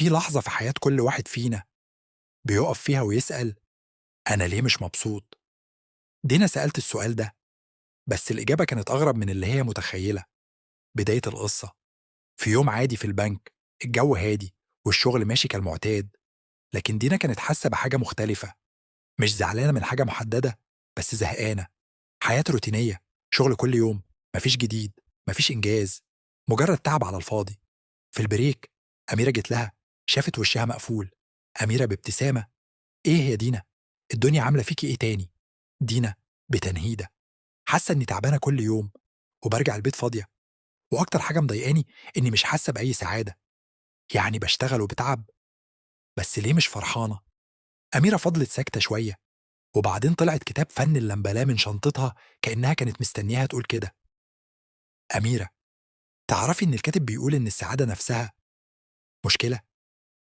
في لحظة في حياة كل واحد فينا بيقف فيها ويسأل أنا ليه مش مبسوط؟ دينا سألت السؤال ده، بس الإجابة كانت أغرب من اللي هي متخيلة. بداية القصة في يوم عادي في البنك، الجو هادي والشغل ماشي كالمعتاد، لكن دينا كانت حاسة بحاجة مختلفة. مش زعلانة من حاجة محددة، بس زهقانة. حياة روتينية، شغل كل يوم، مفيش جديد، مفيش إنجاز، مجرد تعب على الفاضي. في البريك أميرة جت لها، شافت وشها مقفول. أميرة بابتسامة: إيه يا دينا؟ الدنيا عاملة فيكي إيه تاني؟ دينا بتنهيدة: حاسة إني تعبانة كل يوم وبرجع البيت فاضية، وأكتر حاجة مضايقاني إني مش حاسة بأي سعادة. يعني بشتغل وبتعب، بس ليه مش فرحانة؟ أميرة فضلت ساكتة شوية، وبعدين طلعت كتاب فن اللامبالاة من شنطتها، كأنها كانت مستنياها تقول كده. أميرة، تعرفي إن الكاتب بيقول إن السعادة نفسها مشكلة؟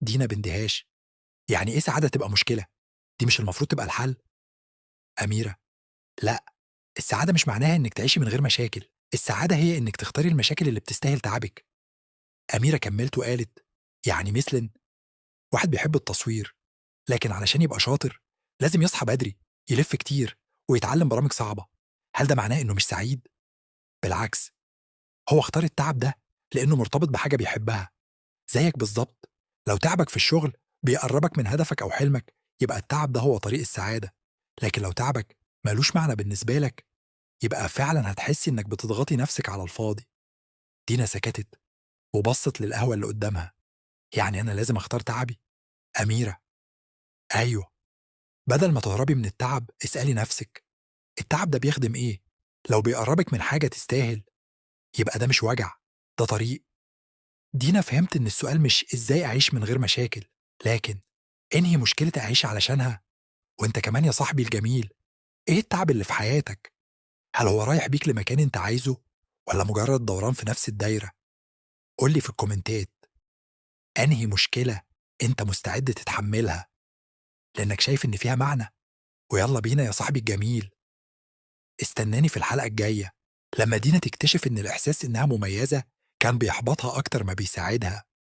دينا باندهاش: يعني إيه سعادة تبقى مشكلة؟ دي مش المفروض تبقى الحل؟ أميرة: لأ، السعادة مش معناها إنِّك تعيشي من غير مشاكل، السعادة هي إنِّك تختاري المشاكل اللي بتستاهل تعبِك. أميرة كمّلت وقالت: يعني مثلًا واحد بيحب التصوير، لكن علشان يبقى شاطر لازم يصحى بدري، يلِف كتير، ويتعلّم برامج صعبة. هل ده معناه إنه مش سعيد؟ بالعكس، هو اختار التعب ده لإنه مرتبط بحاجة بيحبها. زيك بالضبط، لو تعبك في الشغل بيقرّبك من هدفك أو حلمك، يبقى التعب ده هو طريق السعادة. لكن لو تعبك ما لوش معنى بالنسبة لك، يبقى فعلًا هتحسّي إنك بتضغطي نفسِك على الفاضي. دينا سكتت وبصّت للقهوة اللي قدّامها: يعني أنا لازم أختار تعبي؟ أميرة: أيوه، بدل ما تهربي من التعب اسألي نفسِك التعب ده بيخدم إيه؟ لو بيقرّبِك من حاجة تستاهل، يبقى ده مش وجع، ده طريق. دينا فهمت إن السؤال مش إزاي أعيش من غير مشاكل، لكن أنهي مشكلة أعيش علشانها؟ وأنت كمان يا صاحبي الجميل، إيه التعب اللي في حياتك؟ هل هو رايح بيك لمكان أنت عايزه، والّا مجرد دوران في نفس الدايرة؟ قُل لي في الكومنتات أنهي مشكلة أنت مستعد تتحمّلها لإنّك شايف إن فيها معنى. ويالّا بينا يا صاحبي الجميل، استناني في الحلقة الجاية لمّا دينا تكتشف إن الإحساس إنها مميزة كان بيحبطها أكتر ما بيساعدها.